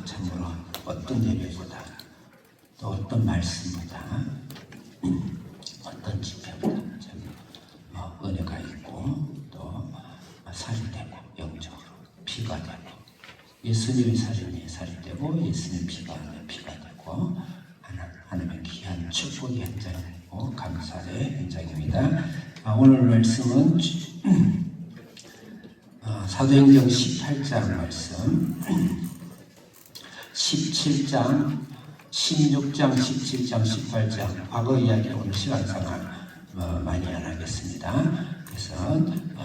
참으로 어떤 예배보다 또 어떤 말씀보다 어떤 집회보다 은혜가 있고 또 살이 되고 영적으로 피가 되고 예수님의 살이 내 살이 되고 예수님의 피가 내 피가 되고 하나님의 귀한 축복의 현장이고 감사의 현장입니다. 오늘 말씀은 사도행전 18장 말씀 17장 16장 17장 18장 과거 이야기 오늘 시간상을 많이 안 하겠습니다. 그래서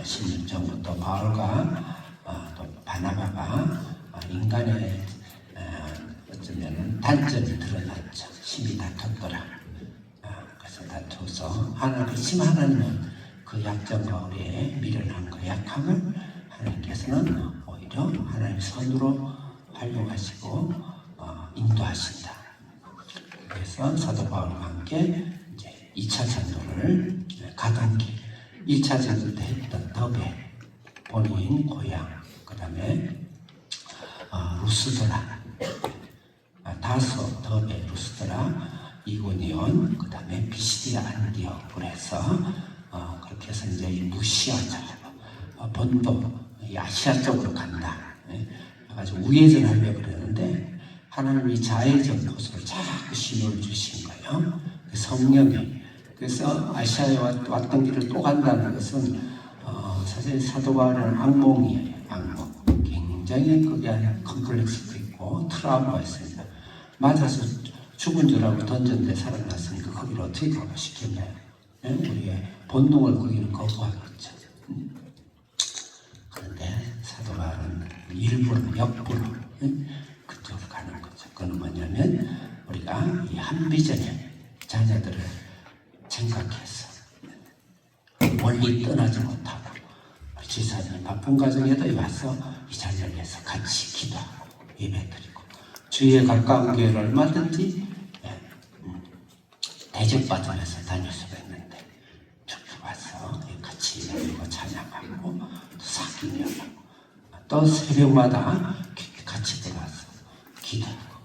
16장부터 바울과 또 바나바가 인간의 어쩌면 단점이 드러났죠. 심히 다퉜더라. 그래서 다투어서 그렇지만 하나님은 그 약점과 우리의 미련함과 약함을 하나님께서는 오히려 하나님의 선으로 활용하시고 인도하신다. 그래서 사도 바울과 함께 이제 2차 전도를 가던 길, 1차 전도 때 했던 더베, 본인 고향, 그 다음에 루스드라, 다소, 더베, 루스드라, 이고니온, 그 다음에 비시디아 안디옥을 해서 그렇게 해서 이제 무시아자, 본도, 아시아 쪽으로 간다. 아주 우회전하려고 그러는데 하나님이 자해적 모습을 자꾸 신호를 주신 거예요. 성령이. 그래서 아시아에 왔던 길을 또 간다는 것은 사실 사도 바울은 악몽이에요. 악몽. 굉장히 거기에 컴플렉스도 있고 트라우마가 있습니다. 맞아서 죽은 줄 알고 던졌는데 살아났으니까 거기를 어떻게 가고 싶겠나요? 우리의 본능을 거기는 거부하겠죠. 그런데 사도 바울은 일부러 역부로 그쪽으로 가는 거죠. 그건 뭐냐면 우리가 이 한비전에 자녀들을 생각해서 멀리 떠나지 못하고 지사님 바쁜 가정에도 와서 이 자녀를 위해서 같이 기도하고 예배드리고 주위에 가까운 교회를 얼마든지 대접받으면서 다닐 수가 있는데 저기 와서 같이 예배드리고 찬양하고 또 사귀며 또 새벽마다 같이 들어와서 기도하고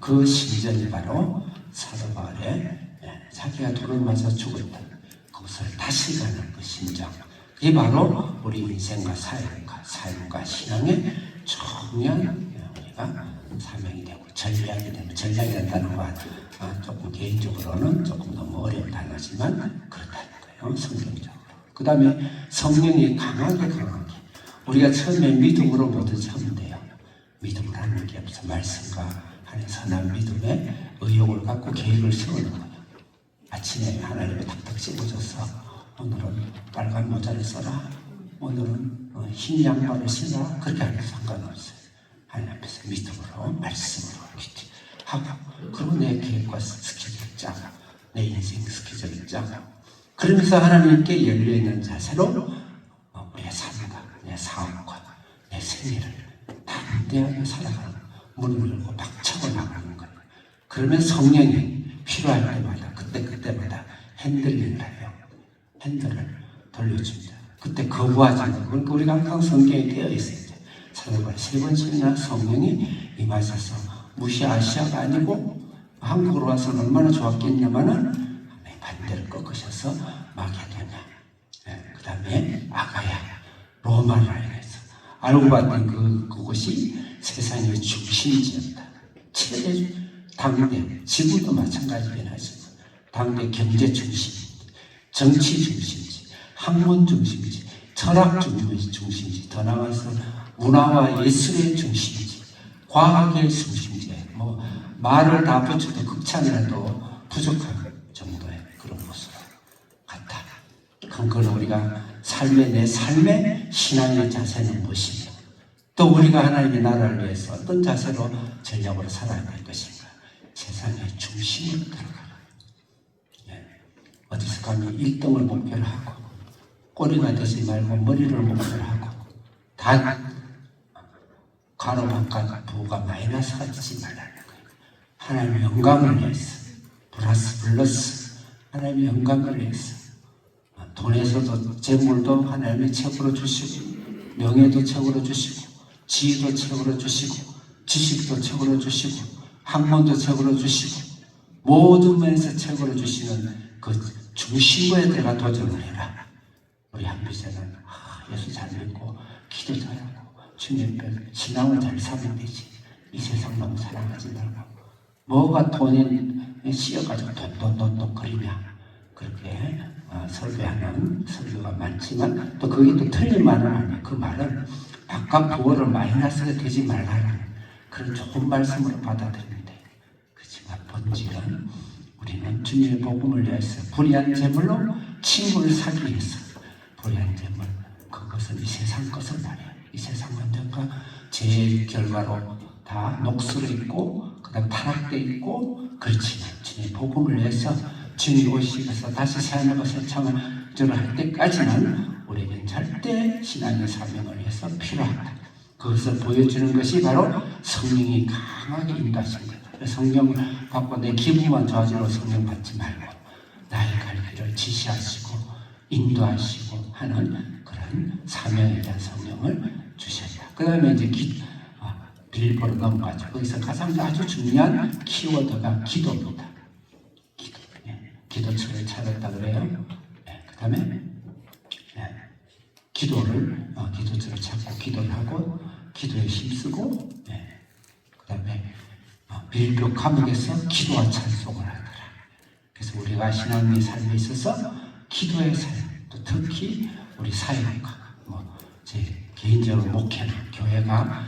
그 심정이 바로 사도 바울의 자기가 돌을 맞아 죽었던 그것을 다시 가는 그 심정, 그게 바로 우리 인생과 삶과 신앙의 중요한 우리가 사명이 되고 전략이 되고, 전략이 된다는 건 조금 개인적으로는 조금 너무 어려운 단어지만 그렇다는 거예요. 성경적으로. 그 다음에 성령이 강하게 우리가 처음에 믿음으로 모두 처음 돼요. 믿음을 하는 게 없어. 말씀과 하는 선한 믿음에 의욕을 갖고 계획을 세우는 거예요. 아침에 하나님이 탁탁 씹어줘서 오늘은 빨간 모자를 써라, 오늘은 흰 양말을 신어라, 그렇게 하면 상관없어요. 하나님 앞에서 믿음으로 말씀으로 하고 그리고 내 계획과 스케줄을 짜고 내 인생 스케줄을 짜고 그러면서 하나님께 열려있는 자세로 우리의 삶과 내 사업과 내 생애를 담대하게 살아가는 문을 열고 박차고 나가는 거예요. 그러면 성령이 필요할 때마다 그때마다 핸들링을 해요. 핸들을 돌려줍니다. 그때 거부하지 않고, 그러니까 우리가 항상 성경에 되어 있어요. 사도바울 3번씩이나 성령이 임하셔서 무시아시아가 아니고 한국으로 와서는 얼마나 좋았겠냐마는 반대를 꺾으셔서 마게도냐, 그 다음에 아가야, 로마를 향해서 알고 봤더니 그곳이 세상의 중심지였다. 최대 당대, 지구도 마찬가지긴 하지만 당대 경제 중심지, 정치 중심지, 학문 중심지, 철학 중심지, 더 나아가서 문화와 예술의 중심지, 과학의 중심지, 말을 다 붙여도 극찬이라도 부족한 정도의 그런 모습 같다. 그건 우리가 내 삶의 신앙의 자세는 무엇이며 또 우리가 하나님의 나라를 위해서 어떤 자세로 전략으로 살아야 될 것인가. 세상의 중심으로 들어가라. 어디서 가면 1등을 목표로 하고 꼬리가 되지 말고 머리를 목표로 하고 단 가로막간 부가 마이너스가 되지 말라는 거예요. 하나님의 영광을 위해서 플러스 하나님의 영광을 위해서 돈에서도 재물도 하나님의 책으로 주시고 명예도 책으로 주시고 지위도 책으로 주시고 지식도 책으로 주시고 학문도 책으로 주시고 모든 면에서 책으로 주시는 그 중심부에 내가 도전을 해라. 우리 한비제는 예수 잘 믿고 기도 잘하고 주님 앞에 신앙을 잘 살면 되지. 이 세상 너무 사랑하지 말고 뭐가 돈이 씌어가지고 돈 거리냐. 그렇게 설교하는 설교가 많지만 또 그게 또 틀린 말은 아니에요. 그 말은 바깥 부어를 마이너스가 되지 말라는 그런 좋은 말씀으로 받아들이면 돼요. 그렇지만 본질은 우리는 주님의 복음을 위해서 불의한 재물로 친구를 사기 위해서 불의한 재물 그것은 이 세상 것을 말이에요. 이 세상 환경과 죄의 결과로 다 녹슬어 있고 그다음 타락돼 있고 그렇지만 주님의 복음을 위해서 주님 오시면서 다시 새하늘과 새 땅을 할 때까지는 우리에겐 절대 신앙의 사명을 위해서 필요하다. 그것을 보여주는 것이 바로 성령이 강하게 인도하신 거다. 성령 받고 내 기분만 좋아지고 성령 받지 말고 나의 갈 길을 지시하시고 인도하시고 하는 그런 사명에 대한 성령을 주셨다. 그 다음에 이제 빌보로 넘어가죠. 거기서 가장 아주 중요한 키워드가 기도입니다. 기도처를 찾았다 그래요. 그 다음에 기도처를 찾고 기도를 하고 기도에 힘쓰고 그 다음에 빌보 감옥에서 기도와 찬송을 하더라. 그래서 우리가 신앙의 삶에 있어서 기도의 삶, 또 특히 우리 사역과 제 개인적으로 목회나 교회가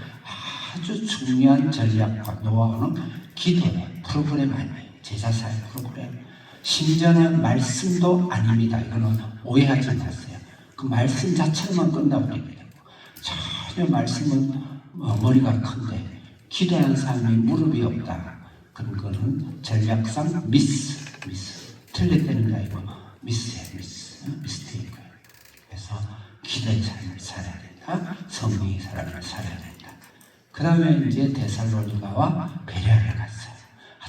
아주 중요한 전략과 노하우는 기도의 프로그램 아니에요. 제자사역 프로그램. 심지어는 말씀도 아닙니다. 이거는 오해하지 마세요. 그 말씀 자체로만 끝나버리게 되고 전혀 말씀은 머리가 큰데 기도하는 사람이 무릎이 없다. 그럼 그거는 전략상 미스 틀렸다는 게 아니고 미스테이크예요. 그래서 기도의 삶을 살아야 된다. 성령의 삶을 살아야 된다. 그 다음에 이제 데살로니가와 베레아를 갔어요.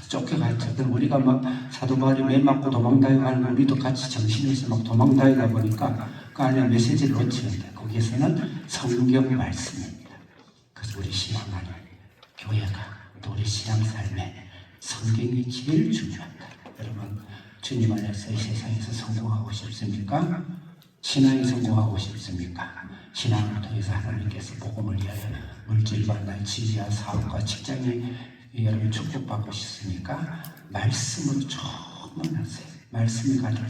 쫓겨갔죠. 우리가 막 사도 바울이 매 맞고 도망다니고 우리도 같이 정신없이 막 도망다니다 보니까 그 안에 메시지를 놓치는데 거기에서는 성경 말씀입니다. 그래서 우리 신앙 안에 교회가 또 우리 신앙 삶에 성경이 제일 중요하다. 여러분 주님 안에서 이 세상에서 성공하고 싶습니까? 신앙이 성공하고 싶습니까? 신앙을 통해서 하나님께서 복음을 위하여 물질과 날 지지와 사업과 직장이 여러분 축복받고 싶으니까 말씀으로 충만하세요. 말씀이 가지고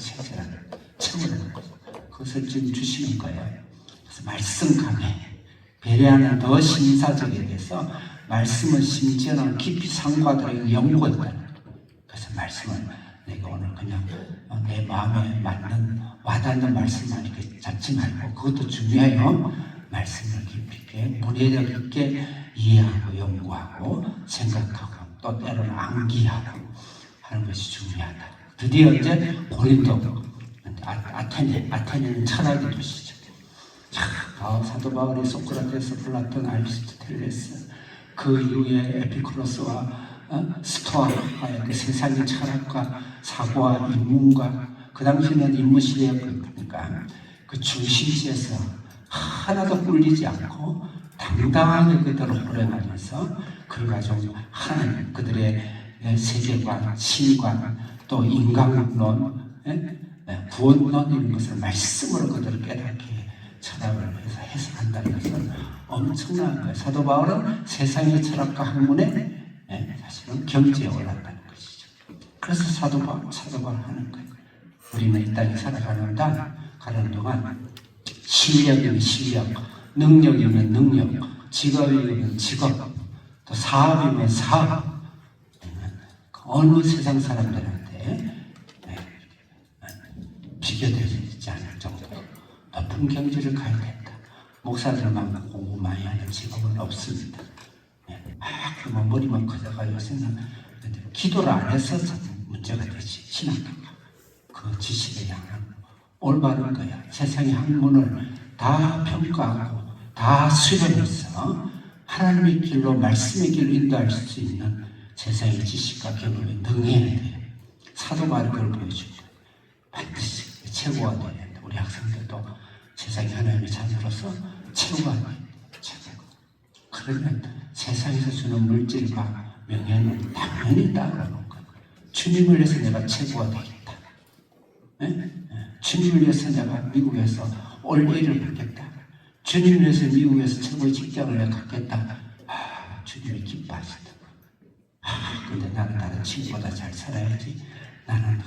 채우라는 거죠. 그것을 지금 주시는 거예요. 그래서 말씀 강해. 베레아는 더 신사적에 대해서 말씀은 심지어는 깊이 상고하도록 연구했다. 그래서 말씀을 내가 오늘 그냥 내 마음에 맞는 와닿는 말씀만 이렇게 잡지 말고 그것도 중요해요. 말씀을 깊이 있게 문해력 있게 이해하고 연구하고 생각하고 또 때로는 암기하고 하는 것이 중요하다. 드디어 이제 고린도 아테네는 철학의 도시죠. 사도 바울이 소크라테스, 플라톤, 아리스토텔레스 그 이후에 에피쿠로스와 스토아의 그 세상의 철학과 사고와 인문과 그 당시에는 인문시대였으니까 그 중심지에서 하나도 꿀리지 않고 당당하게 그대로 호령하면서 그걸 가지고 하나님 그들의 세계관, 신관, 또 인간론, 구원론 이런 것을 말씀으로 그대로 깨닫게 철학을 해서 해석한다는 것은 엄청난 거예요. 사도 바울은 세상의 철학과 학문에 사실은 경지에 올랐다는 것이죠. 그래서 사도 바울 하는 거예요. 우리는 이 땅에 살아가는 동안 실력이면 실력, 능력이면 능력, 직업이면 직업, 또 사업이면 사업. 어느 세상 사람들한테 비교되지 않을 정도로 높은 경지를 가야 된다. 목사들만 공부 많이 하는 직업은 없습니다. 그러면 머리만 커져가 요새는 기도를 안 해서 문제가 되지. 신학교가 그 지식에 향한 올바른 거야. 세상의 학문을 다 평가하고 다 수련해서 하나님의 길로 말씀의 길로 인도할 수 있는 세상의 지식과 경험에 능해야 돼요. 사도 바울이 그걸 보여준 거예요. 반드시 최고가 돼야 된다. 우리 학생들도 세상의 하나님의 자녀로서 최고가 돼야 된다. 최고. 그러면 세상에서 주는 물질과 명예는 당연히 따라오는 거예요. 주님을 위해서 내가 최고가 되겠다. 네? 주님을 위해서 내가 미국에서 올해를 받겠다. 주님을 위해서 미국에서 최고의 직장을 내가 갖겠다. 주님이 기뻐하시다. 근데 나는 다른 친구보다 잘 살아야지. 나는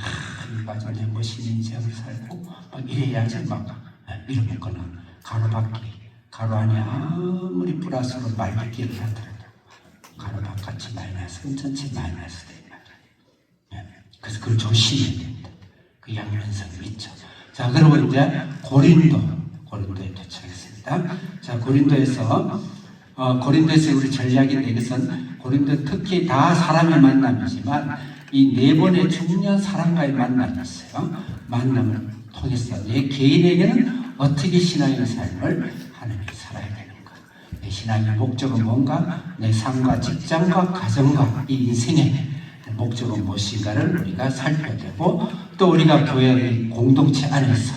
맞아 내 멋있는 인생을 살고 막 이래야지 막 이런 거는 가로막기 가로 안에 아무리 플러스로 말리기를 하더라도 가로 바깥이 마이너스 전체 마이너스 돼 말이야. 그래서 그걸 조심해야 된다. 그 양면성이 있죠. 자, 그리고 이제 고린도에 도착했습니다. 자, 고린도에서 우리 전략인데 이것은 고린도 특히 다 사람의 만남이지만 이 네 번의 중요한 사람과의 만남이 있어요. 만남을 통해서 내 개인에게는 어떻게 신앙의 삶을 하나님이 살아야 되는가. 내 신앙의 목적은 뭔가, 내 삶과 직장과 가정과 이 인생의 목적은 무엇인가를 우리가 살펴야 되고, 또 우리가 교회의 공동체 안에서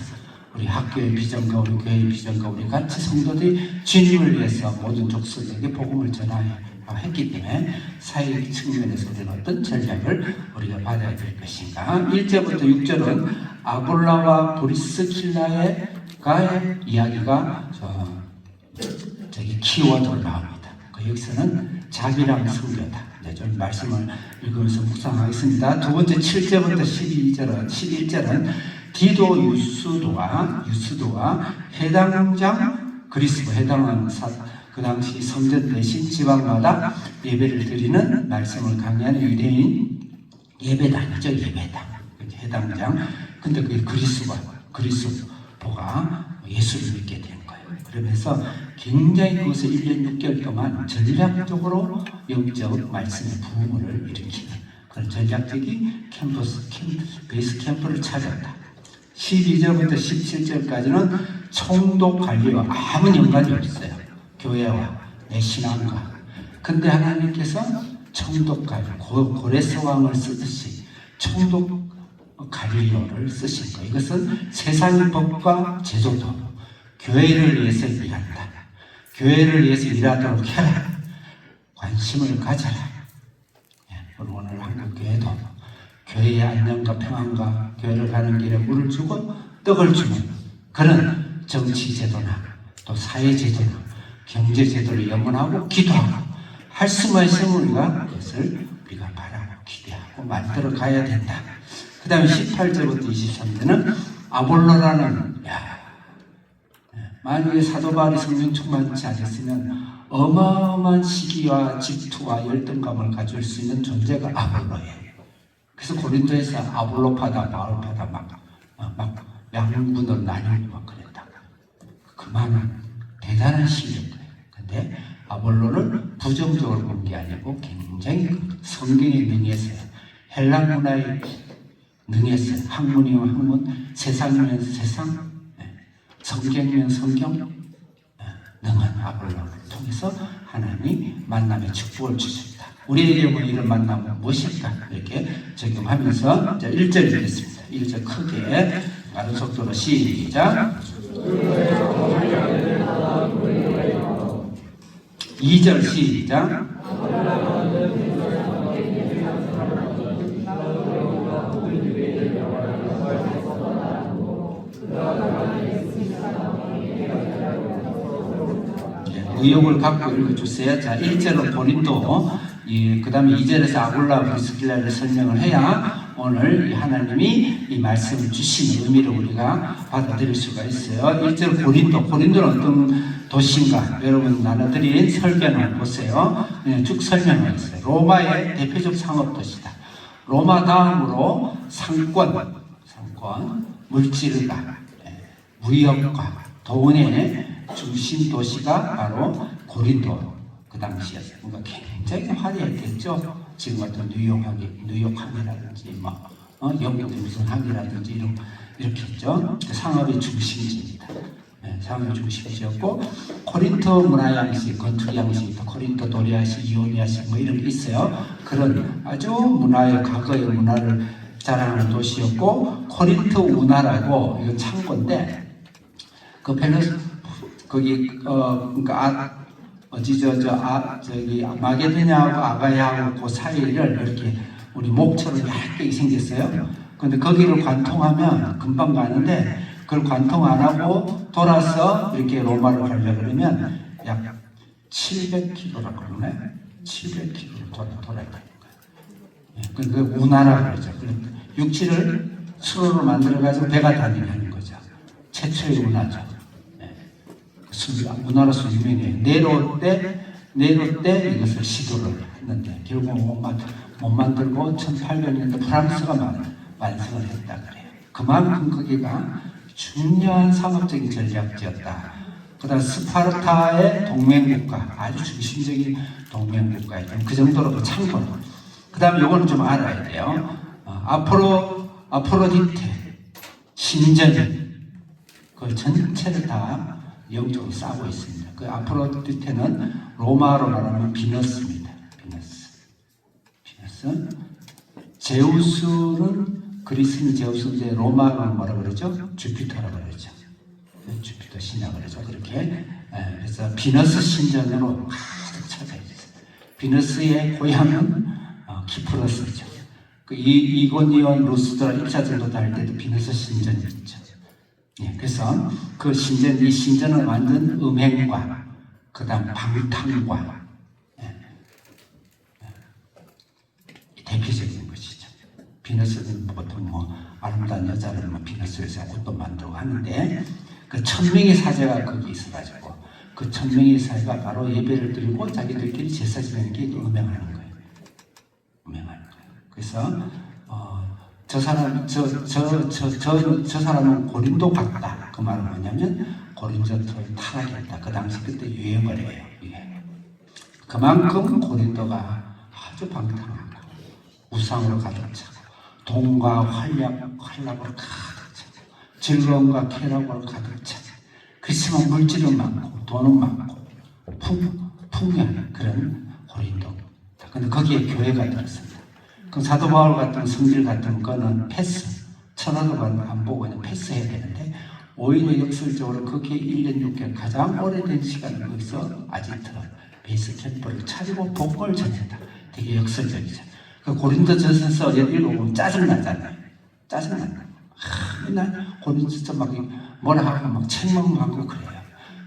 우리 학교의 비전과 우리 교회의 비전과 우리 같이 성도들이 주님을 위해서 모든 족속에게 복음을 전하여 했기 때문에 사회적 측면에서 우리는 어떤 전략을 우리가 받아야 될 것인가. 1절부터 6절은 아볼라와 브리스킬라의 이야기가 저기 키워드로 나옵니다. 여기서는 자비랑 성교다. 좀 말씀을 읽으면서 묵상하겠습니다. 두 번째 7절부터 11절은 디도 유스도와 해당장 그리스도 해당하는 그 당시 성전 대신 지방마다 예배를 드리는 말씀을 강의하는 유대인 예배당이죠. 예배당 해당장. 근데 그게 그리스도가 예수를 믿게 된 거예요. 그러면서 굉장히 그것을 1년 6개월 동안 전략적으로 영적 말씀의 부흥을 일으키는 그런 전략적인 베이스 캠프를 찾았다. 12절부터 17절까지는 총독 관리와 아무 연관이 없어요. 교회와 내 신앙과. 근데 하나님께서 총독 관리, 고레스 왕을 쓰듯이 총독 관리를 쓰신 거예요. 이것은 세상의 법과 제도도 교회를 위해서 일한다. 교회를 위해서 일하도록 해라. 관심을 가져라. 오늘 한국교회도 교회의 안녕과 평안과 교회를 가는 길에 물을 주고 떡을 주는 그런 정치제도나 또 사회제도나 경제제도를 염원하고 기도하고 할 수만 있으면 그것을 우리가 바라고 기대하고 만들어 가야 된다. 그 다음에 18절부터 23절은 아볼로라는 만약에 사도 바울이 성령 충만치 않았으면 어마어마한 시기와 질투와 열등감을 가질 수 있는 존재가 아볼로예요. 그래서 고린도에서 아볼로파다 바울파다 막 양군으로 나뉘고 막 그랬다. 그만한 대단한 실력이에요. 근데 아볼로는 부정적으로 본 게 아니고 굉장히 성경에 능했어요. 헬라 문화에 능했어요. 학문이면 학문, 세상이면 세상, 성경이면 성경, 능한 아볼로를 통해서 하나님이 만남의 축복을 주십니다. 우리에게 뭐 이런 만남은 무엇일까? 이렇게 적용하면서 1절 읽겠습니다. 1절 크게 빠른 속도로 시작. 2절 시작. 의욕을 갖고 읽어주세요. 자, 1절은 고린도, 그 다음에 2절에서 아볼라 브리스길라를 설명을 해야 오늘 하나님이 이 말씀을 주신 의미를 우리가 받아들일 수가 있어요. 1절 고린도는 어떤 도시인가? 여러분 나눠드린 설교를 보세요. 쭉 설명하겠어요. 로마의 대표적 상업도시다. 로마 다음으로 상권, 물질과 무역과 돈의 중심 도시가 바로 고린도 그 당시였어요. 그러니까 굉장히 화려했겠죠. 지금 같은 뉴욕 항이라든지 영국의 무슨 항이라든지 이렇게 했죠. 상업의 중심지입니다. 상업의 중심지였고 코린토 문화 양식, 건축 양식, 코린토 도리아식, 이오니아식 이런 게 있어요. 그런 아주 과거의 문화를 자랑하는 도시였고 코린토 운하라고 이건 창고인데 그 펠로스 거기 그러니까 저기 마게도냐하고 아가야하고 그 사이를 이렇게 우리 목처럼 얇게 생겼어요. 근데 거기를 관통하면 금방 가는데 그걸 관통 안 하고 돌아서 이렇게 로마를 가려고 그러면 약 700km라고 그러네. 700km를 돌아야 되는 거예요. 그 운하라 그러죠. 육지를 수로로 만들어가지고 배가 다니는 거죠. 최초의 운하죠. 운하로서 유명해요. 네로 때 이것을 시도를 했는데 결국 못 만들고 1800년대 프랑스가 완성을 했다 그래요. 그만큼 거기가 중요한 상업적인 전략지였다. 그 다음 스파르타의 동맹국가, 아주 중심적인 동맹국가였던 그 정도로 참고로. 그 다음에 이거는 좀 알아야 돼요. 아프로디테 신전 그 전체를 다 영적으로 싸고 있습니다. 그 아프로디테는 로마로 말하면 비너스입니다. 비너스. 제우스는 그리스인 제우스인데 로마로 뭐라 그러죠? 주피터라고 그러죠. 주피터 신이라고 그러죠. 그렇게 그래서 비너스 신전으로 가득 차져 있어요. 비너스의 고향은 키프로스죠. 그 이고니온 루스드라 1차 전도 할 때도 비너스 신전이 있죠. 그래서 그 신전, 이 신전은 완전 음행과 그 다음 방탕과 대표적인 것이죠. 비너스는 보통 아름다운 여자를 비너스에서 옷도 만들고 하는데 그 1000명의 사제가 거기 있어가지고 그 1000명의 사제가 바로 예배를 드리고 자기들끼리 제사 지내는 게 음행하는 거예요. 음행하는 거예요. 그래서 저 사람은 고린도 같다. 그 말은 뭐냐면 고린도를 타락했다. 그 당시 그때 유행을 해요. 그만큼 고린도가 아주 방탕하고 우상으로 가득 차고 돈과 활락으로 가득 차고 즐거움과 쾌락으로 가득 차고 그렇지만 물질은 많고 돈은 많고 풍요한 그런 고린도. 근데 거기에 교회가 들었습니다. 그럼 사도 바울 같은 성질 같은 거는 패스, 천하도 안 보고 그냥 패스해야 되는데 오히려 역설적으로 거기에 1년 6개월 가장 오래된 시간을 거기서 아지트로 베이스 캠프를 차리고 복음을 전했다. 되게 역설적이죠. 그 고린도전서 읽어보면 짜증나잖아요. 짜증나요. 맨날 고린도서 막 뭐라 하고 막 책망하고 그래요.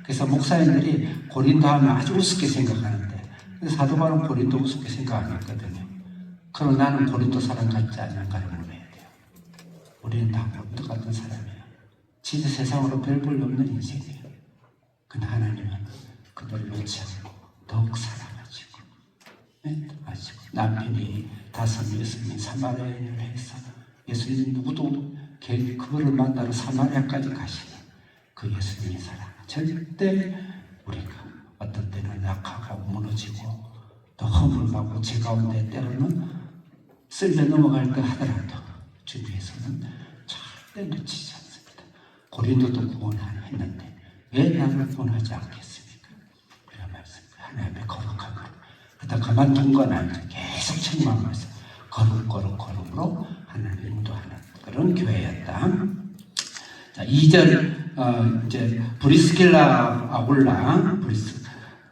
그래서 목사님들이 고린도 하면 아주 우습게 생각하는데 사도 바울은 고린도 우습게 생각 안 했거든요. 그럼 나는 고린도 사람 같지 않은가를 물어야 돼요. 우리는 다 고린도 같은 사람이에요. 진짜 세상으로 별 볼 없는 인생이에요. 근데 하나님은 그들을 놓지 않고 더욱 사랑하시고 아시고 남편이 5, 6명 사마리아인을 해서 예수님 누구도 그거를 만나러 사마리아까지 가시는 그 예수님의 사랑 절대 우리가 어떤 때는 약하고 무너지고 또 허물하고 제 가운데 때로는 쓸려 넘어갈 것 하더라도 주위에서는 절대 놓치지 않습니다. 고린도도 구원했는데 왜 나를 구원하지 않겠습니까? 그런 말씀. 하나님 앞에 거룩한 것. 그러다 그만둔 건 아니죠. 계속 책망하면서 거룩으로 하나님을 인도하는 그런 교회였다. 자, 2절 이제 브리스길라 아굴라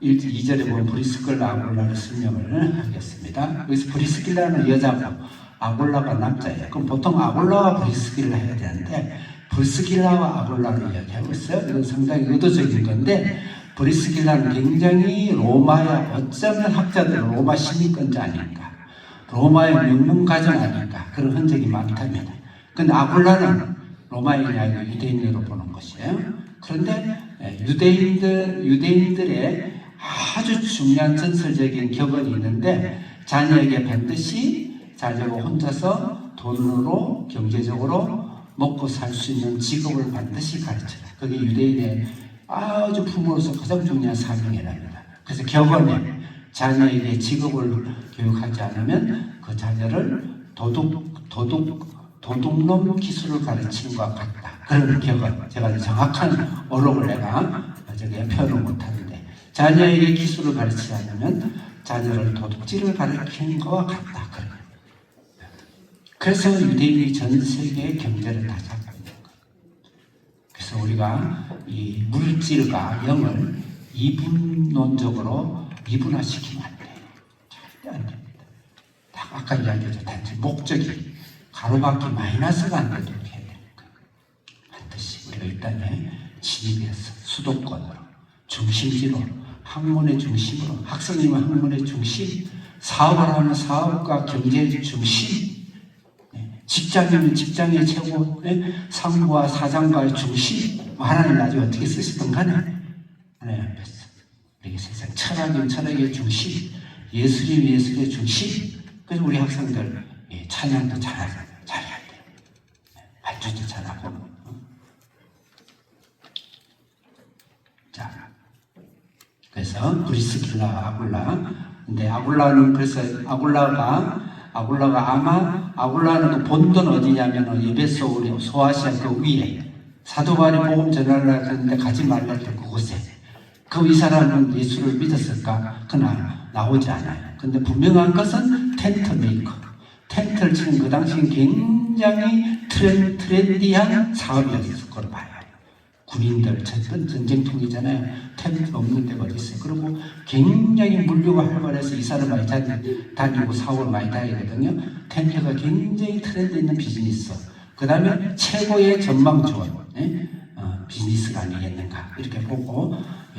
2절에 보면 브리스길라 아굴라를 설명을 하겠습니다. 여기서 브리스길라는 여자고 아굴라가 남자예요. 그럼 보통 아굴라와 브리스길라 해야 되는데 브리스길라와 아굴라를 이야기하고 있어요. 이건 상당히 의도적인 건데 브리스길라는 굉장히 로마의 어쩌면 학자들은 로마 시민권자 아닌가, 로마의 명문가정 아닌가 그런 흔적이 많답니다. 근데 아굴라는 로마인이 아니고 유대인으로 보는 것이에요. 그런데 유대인들의 아주 중요한 전설적인 격언이 있는데 자녀에게 반드시 자녀가 혼자서 돈으로 경제적으로 먹고 살 수 있는 직업을 반드시 가르쳐라. 그게 유대인의 아주 부모로서 가장 중요한 사명이랍니다. 그래서 격언에 자녀에게 직업을 교육하지 않으면 그 자녀를 도둑놈 기술을 가르치는 것 같다. 그런 격언. 제가 정확한 어록을 내가 저기 표현을 못하는데 자녀에게 기술을 가르치지 않으면 자녀를 도둑질을 가르치는 것과 같다. 그래서 유대인이 전 세계의 경제를 다 잡고 있는 거예요. 그래서 우리가 이 물질과 영을 이분론적으로 이분화시키면 안 돼요. 절대 안 됩니다. 다 아까 이야기했죠. 단지 목적이 가로막기 마이너스가 안 되도록 해야 되는 거예요. 반드시 우리가 일단은 진입해서 수도권으로 중심지로 학문의 중심으로 학생이면 학문의 중심, 사업을 하면 사업과 경제의 중심, 직장이면 직장의 최고, 상무와 사장과의 중심, 하나님 나중에 어떻게 쓰시든 간에 하나님 앞에서 우리 세상 철학이면 철학의 중심, 예술이면 예술의 중심. 그래서 우리 학생들 찬양도 잘해야 돼요. 발주도 잘하고. 자, 그래서 브리스길라, 아굴라. 근데 아굴라는 그래서 아굴라가 아마 아굴라는 그 본도는 어디냐면은 에베소 우리 소아시아 그 위에 사도 바울이 복음 전하려고 했는데 가지 말라 했던 그곳에 이 사람은 예수를 믿었을까? 그나 나오지 않아요. 근데 분명한 것은 텐트 메이커. 텐트를 치는 그 당시엔 굉장히 트렌디한 사업이었을 거로 봐요. 군인들, 전쟁통이잖아요. 텐트 없는 데가 어디 있어요. 그리고 굉장히 물류가 활발해서 이 사람 많이 다니고 사업을 많이 다니거든요. 텐트가 굉장히 트렌드 있는 비즈니스. 그 다음에 최고의 전망 좋은 비즈니스가 아니겠는가. 이렇게 보고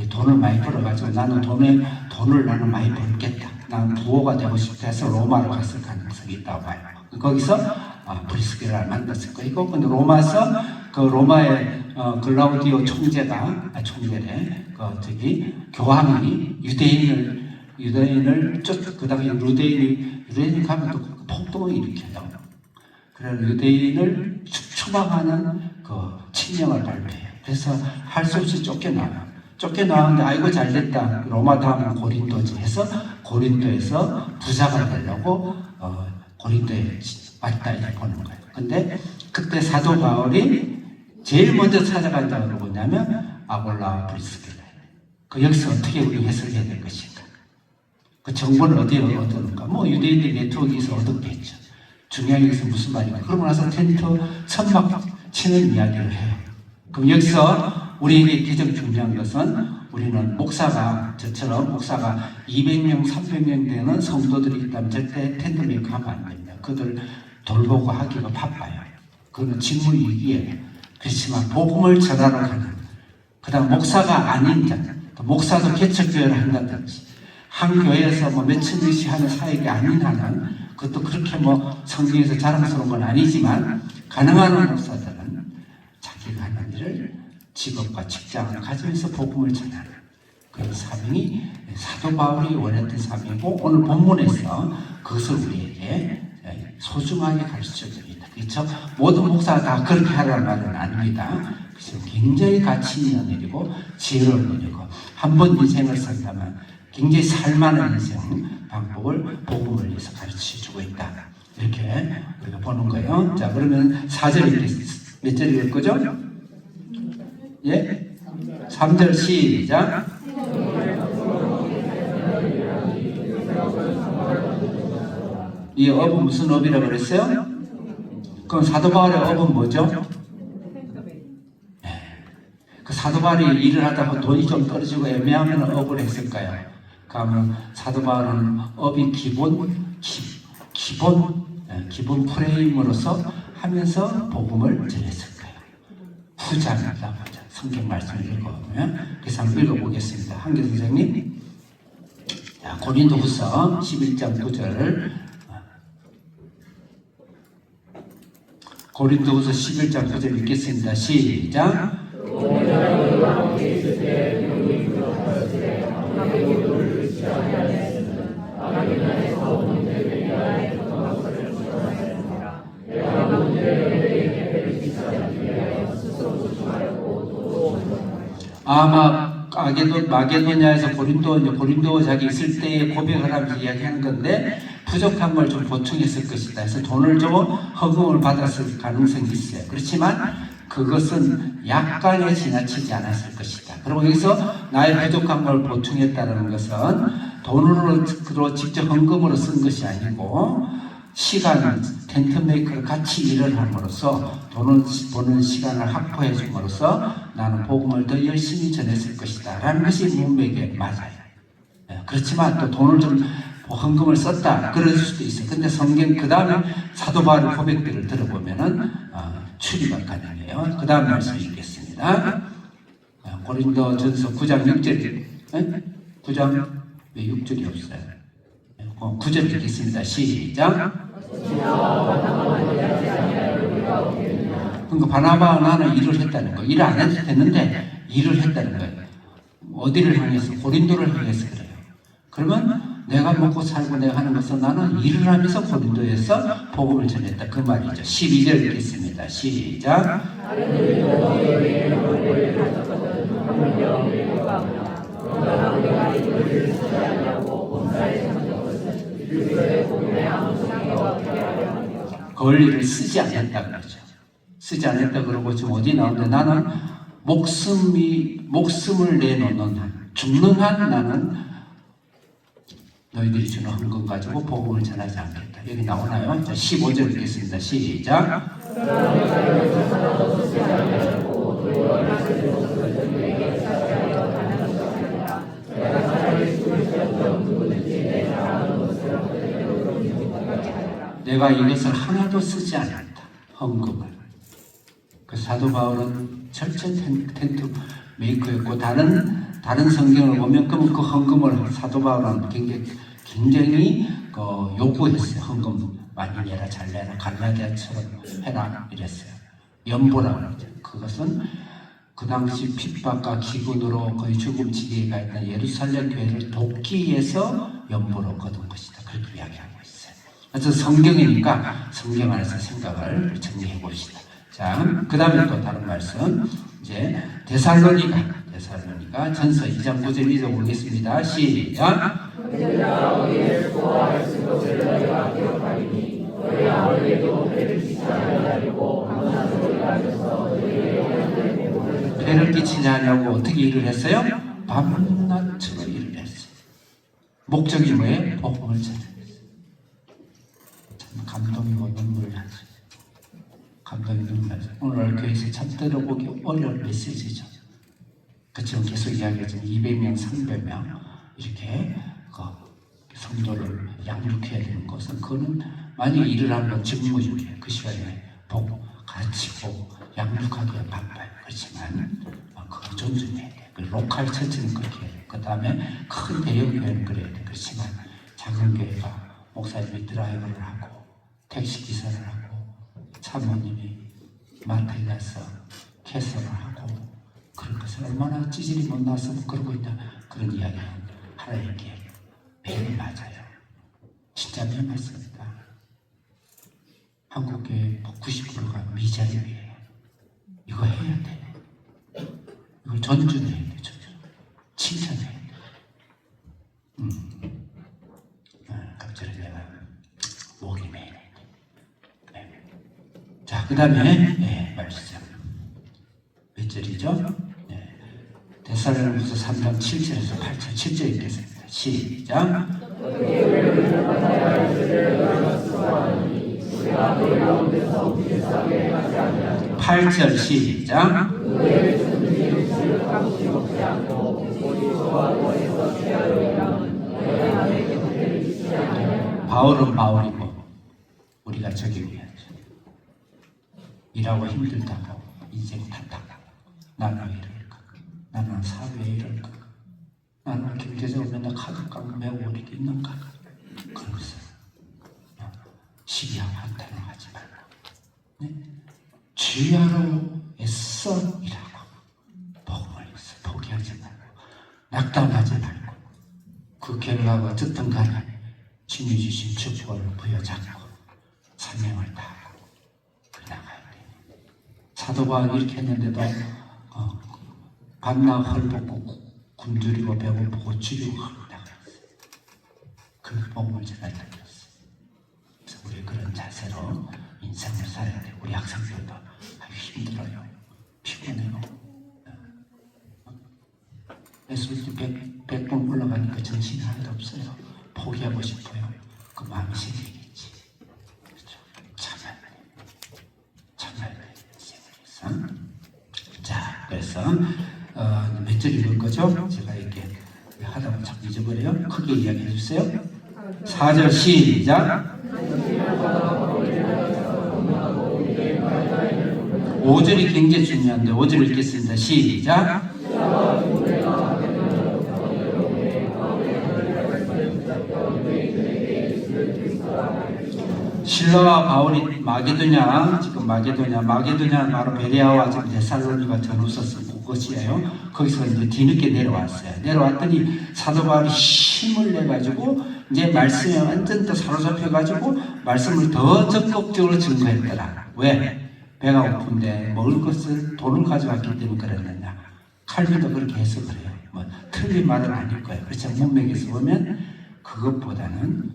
돈을 많이 벌어가지고 나는 돈을 나는 많이 벌겠다. 나는 부호가 되고 싶다 해서 로마로 갔을 가능성이 있다고 봐요. 거기서 브리스길라를 만났을 거고, 근데 로마의 글라우디오 총재가 교황이 유대인을 그 당시 유대인이 가면 또 폭동을 일으켜요. 그래서 유대인을 추방하는 칙령을 발표해요. 그래서 할 수 없이 쫓겨나왔는데 아이고 잘됐다. 로마 다음은 고린도지 해서 고린도에서 부자가 되려고 고린도에 왔다 이렇게 보는 거예요. 근데 그때 사도 바울이 제일 먼저 찾아간다고 그러고 뭐냐면 아골라와 브리스길라. 여기서 어떻게 우리 해석해야 될 것인가? 그 정보를 어디에 얻었는가? 유대인들 네트워크에서 얻었겠죠. 중요한 것은 무슨 말인가? 그러고 나서 텐트 천막 치는 이야기를 해요. 그럼 여기서 우리에게 가장 중요한 것은 우리는 저처럼 목사가 200명, 300명 되는 성도들이 있다면 절대 텐트 메이커 하면 안 됩니다. 그들 돌보고 하기가 바빠요. 그거는 직무유기예요. 그렇지만 복음을 전하러 가는, 그 다음 목사가 아닌 자, 목사도 개척교회를 한다든지 한 교회에서 몇천 명씩 하는 사역이 아닌 한은 그것도 그렇게 성경에서 자랑스러운 건 아니지만 가능한 목사들은 자기가 하는 일을 직업과 직장을 가지면서 복음을 전하는 그런 사명이 사도 바울이 원했던 사명이고, 오늘 본문에서 그것을 우리에게 소중하게 가르쳐 줍니다. 그렇죠? 모든 목사가 다 그렇게 하라는 말은 아닙니다. 그래서 굉장히 가치 있는 일이고 지혜로운 일이고, 한 번 인생을 산다면 굉장히 살만한 인생 방법을 복음을 위해서 가르쳐 주고 있다. 이렇게 우리가 보는 거예요. 자, 그러면 4절 몇 절 읽을 거죠? 예? 3절 시작. 이 업은 무슨 업이라고 그랬어요? 그럼 사도 바울의 업은 뭐죠? 그 사도 바울이 일을 하다가 돈이 좀 떨어지고 애매하면 업을 했을까요? 그러면 사도 바울은 업이 기본 프레임으로서 하면서 복음을 전했을 거예요. 후자입니다. 성경 말씀을 읽어보면, 그래서 한번 읽어보겠습니다. 한길 선생님. 자, 고린도후서 11장 9절. 고린도후서 11장 9절 읽겠습니다. 시작. 아마 마게도냐에서 고린도 자기 있을 때의 고백을 하면서 이야기하는 건데, 부족한 걸 좀 보충했을 것이다. 그래서 돈을 좀 허금을 받았을 가능성이 있어요. 그렇지만 그것은 약간에 지나치지 않았을 것이다. 그리고 여기서 나의 부족한 걸 보충했다는 것은 돈으로 직접 헌금으로 쓴 것이 아니고 시간, 텐트 메이커를 같이 일을 함으로써 돈을 버는 시간을 확보해 줌으로써 나는 복음을 더 열심히 전했을 것이다 라는 것이 문맥에 맞아요. 그렇지만 또 돈을 좀 헌금을 썼다 그럴 수도 있어요. 근데 성경 그 다음에 사도 바울의 고백들을 들어보면은 추리가 가능해요. 그 다음 말씀 읽겠습니다. 고린도전서 9장 6절 9장 왜 6절이 없어요? 9절 읽겠습니다. 시작. 그러니까 바나바와 나는 일을 했다는 거예요. 일을 안 해도 됐는데 일을 했다는 거예요. 어디를 향해서? 고린도를 향해서 그래요. 그러면 내가 먹고 살고 내가 하는 것은 나는 일을 하면서 고린도에서 복음을 전했다 그 말이죠. 12절 읽겠습니다. 시작. 권리를 쓰지 않았다 그러죠. 쓰지 않았다 그러고 지금 어디 나오는데 나는 목숨을 내놓는 한, 죽는 한 나는 너희들이 주는 헌금 가지고 복음을 전하지 않겠다. 여기 나오나요? 자, 15절 읽겠습니다. 시작. 내가 이것을 하나도 쓰지 않았다. 헌금을. 그 사도 바울은 철저 텐트 메이커였고 다른 성경을 보면 그 헌금을 사도 바울은 굉장히 요구했어요. 헌금 많이 내라, 잘 내라, 갈라디아처럼 해라 이랬어요. 연보라고 그러죠. 그것은 그 당시 핍박과 기근으로 거의 죽음 지기에 가 있던 예루살렘 교회를 돕기 위해서 연보로 거둔 것이다. 그렇게 이야기하고 있어요. 그래서 성경이니까 성경 안에서 생각을 정리해 봅시다. 자, 그 다음에 또 다른 말씀. 이제 데살로니가 전서 2장 9절 읽어보겠습니다. 시작. 배를 끼치냐 하냐고 어떻게 일을 했어요? 밤낮으로 일을 했어요. 목적이 뭐예요? 복음을 전했어요. 참 감동이고 눈물 나죠. 감동이 눈물 나죠. 오늘 교회에서 참 들어보기 어려운 메시지죠. 그처럼 계속 이야기하지만 200명, 300명 이렇게 성도를 양육해야 되는 것은 그거는 만약에 일을 하면 직무중이에요. 그 시간에 가르치고 양육하기가 바빠요. 그렇지만 그거 존중해야 돼. 그 로컬 처치는 그렇게 해야 돼. 그 다음에 큰 대형 교회는 그래야 돼. 그렇지만 작은 교회가 목사님이 드라이버를 하고 택시 기사를 하고 사모님이 마트에 가서 캐서를 하고 그런 것을 얼마나 찌질이 못 나왔으면 그러고 있다. 그런 이야기는 하나님께 매일 맞아요. 진짜 매일 맞습니다. 한국교회 90%가 미자립이에요. 이거 해야 돼. 이걸 존중해야 돼. 칭찬해야 돼. 갑자기 내가 목이 메이네. 자, 그 다음에 말씀. 몇 절이죠? 데살로니가서 3장 7절에서 8절 7절 읽겠습니다. 시작. 8절 시작. 바울은 바울이고 우리가 저기 위하죠. 일하고 힘들다고 인생 탓하고 나는 왜 이럴까? 나는 사회에 이럴까? 나는 경제적으로 맨날 카드값 메고 이렇게 있는가? 그런 것을 시기하고 한탄을 하지 말고 주야로 애써 일하고 복음을 위해서 포기하지 말고 낙담하지 말고 그 결과가 어떻든 간에 주님 주신 축복을 부여잡고 사명을 다하고 나가야 돼. 사도 바울이 이렇게 했는데도 밤낮 헐벗고 굶주리고 배고프고 주류고 나갔어요. 그 복음을 전하려고 했어요. 그래서 우리 그런 자세로 인생을 살아야 돼. 우리 학생들도 힘들어요. 피곤해요. SBT 100번 올라가니까 정신이 하나도 없어요. 포기하고 싶어요. 그 마음이 생기겠지. 그래서 몇 절 읽을 거죠? 제가 이렇게 하다 보면 자꾸 잊어버려요. 크게 이야기해 주세요. 4절 시작. 5절이 굉장히 중요한데 5절 읽겠습니다. 시작. 실라와 바울이 마게도냐, 지금 마게도냐 바로 베레아와 지금 데살로니가 전후서 쓴 그것이에요. 거기서 이제 뒤늦게 내려왔어요. 내려왔더니 사도 바울이 힘을 내가지고 이제 말씀에 완전 또 사로잡혀가지고 말씀을 더 적극적으로 증거했더라. 왜? 배가 고픈데 먹을 것을 돈을 가져왔기 때문에 그랬느냐. 칼빈도 그렇게 해석을 해요. 뭐 틀린 말은 아닐 거예요. 그렇죠. 문맥에서 보면 그것보다는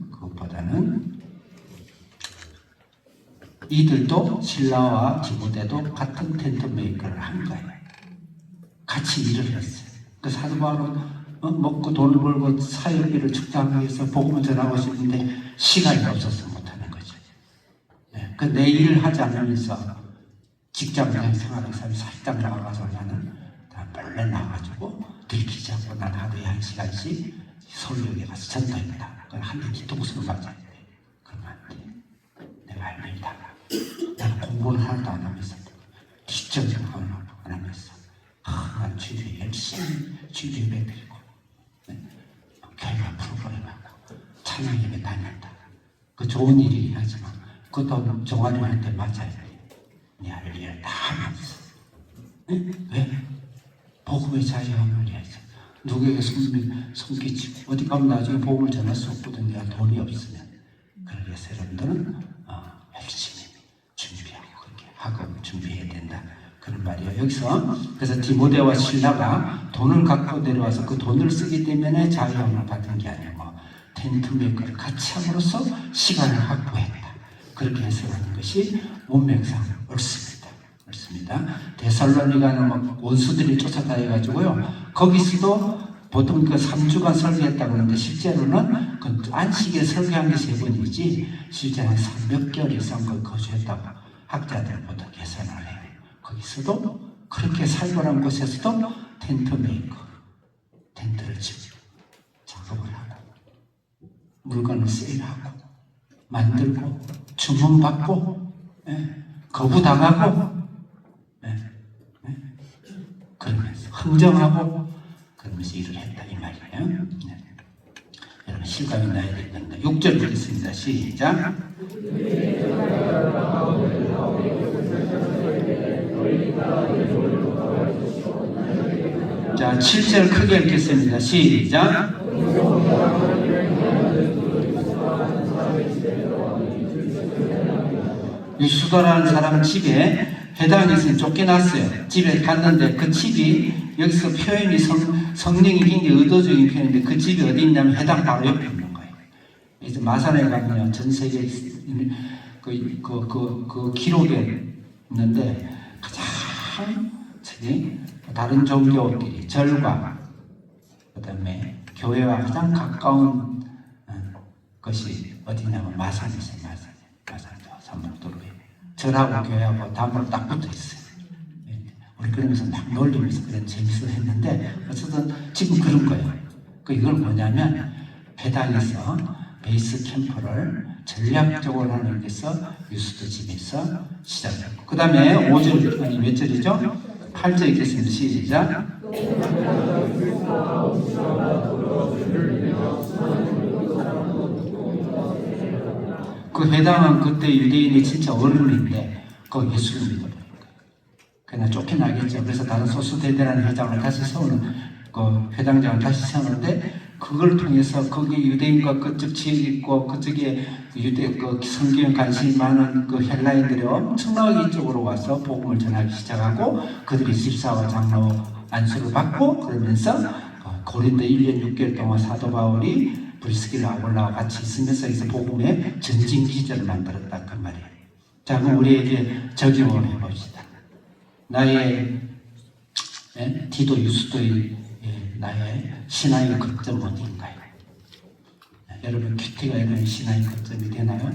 이들도 실라와 디모데도 같은 텐트 메이커를 한 거예요. 같이 일을 했어요. 그 사도 바울은 먹고 돈을 벌고 사역비를 축적하기 위해서 복음을 전하고 싶은데 시간이 없어서 못하는 거죠. 네. 그 내 일을 하지 않으면서 직장 생활에서 살짝 나가서 나는 다 몰래 나가지고 들키지 않고 난 하루에 1시간씩 서울역에 가서 전도합니다. 그걸 한대 뒤통수를 맞아야 돼. 그러면 안 돼. 내가 알면다. 나는 공부를 하나도 안 하면서 뒷전을 안 하면서 난 주일에 열심히 주일 예배 드리고 교회 프로그램하고 찬양 예배 다닌다. 그 좋은 일이긴 하지만 그것도 종아리한테 맞아야 돼. 네 할 일을 다 하면서 왜? 복음의 자유함을 위해서 누구에게 숨기지 어디 가면 나중에 복음을 전할 수 없거든. 내가 돈이 없으면. 그러기 위해서 여러분들은 열심히 준비하고 그렇게 하고 준비해야 된다. 그런 말이에요. 여기서 그래서 디모데와 실라가 돈을 갖고 내려와서 그 돈을 쓰기 때문에 자유함을 받은 게 아니고 텐트 메이커를 같이 함으로써 시간을 확보했다. 그렇게 해석하는 것이 문맥상 옳습니다. 데살로니가는 뭐 원수들이 쫓아다녀가지고요. 거기서도 보통 그 3주간 설교했다고 하는데 실제로는 그 안식일에 설교한 게 3번이지 실제는 3몇 개월 이상 거주했다고 학자들은 보통 계산을 해요. 거기서도 그렇게 살벌한 곳에서도 텐트 메이커, 텐트를 치고 작업을 하고 물건을 세일하고 만들고 주문받고 거부당하고 그러면서 흥정하고 그러면서 일을 했다 이 말이에요. 여러분 실감이 나야 되겠는데 6절 보겠습니다. 시작. 자 7절 크게 읽겠습니다. 시작. 유수도라는 사람 집에 회당에서 쫓겨났어요. 집에 갔는데 그 집이 여기서 표현이 성령이 굉장히 의도적인 표현인데 그 집이 어디 있냐면 회당 바로 옆에 있는 거예요. 이제 마산에 가면 전 세계 그 기록에 있는데 가장 다른 종교끼리 절과 그다음에 교회와 가장 가까운 것이 어디냐면 마산에 있어요. 마산 삼목도로에 절하고 교회하고 담으로 딱 붙어 있어요. 우리 그러면서 막 놀리면서 그런 재밌어 했는데 어쨌든 지금 그런 거예요. 이건 뭐냐면 배당에서 베이스 캠프를 전략적으로 하는 데서 유수도 집에서 시작했고 그 다음에 5절 아니 몇 절이죠? 8절 읽겠습니다. 시작. 그 회당은 그때 유대인이 진짜 어른인데 그 예수를 믿어버린 거예요. 그냥 쫓겨나겠죠. 그래서 다른 소수대대라는 회장을 다시 세우는 그 회당장을 다시 세우는데 그걸 통해서 거기 유대인과 그쪽 지역에 있고 그쪽에 유대 그 성경에 관심이 많은 그 헬라인들이 엄청나게 이쪽으로 와서 복음을 전하기 시작하고 그들이 집사와 장로 안수를 받고 그러면서 고린도 1년 6개월 동안 사도 바울이 브리스길라 아굴라와 같이 있으면서 여기서 복음의 전진 기절을 만들었다 그 말이에요. 자 그럼 우리에게 적용을 해봅시다. 나의 디도 유수도의 나의 신앙의 거점 어디인가요? 여러분 큐티가 이런 신앙의 거점이 되나요?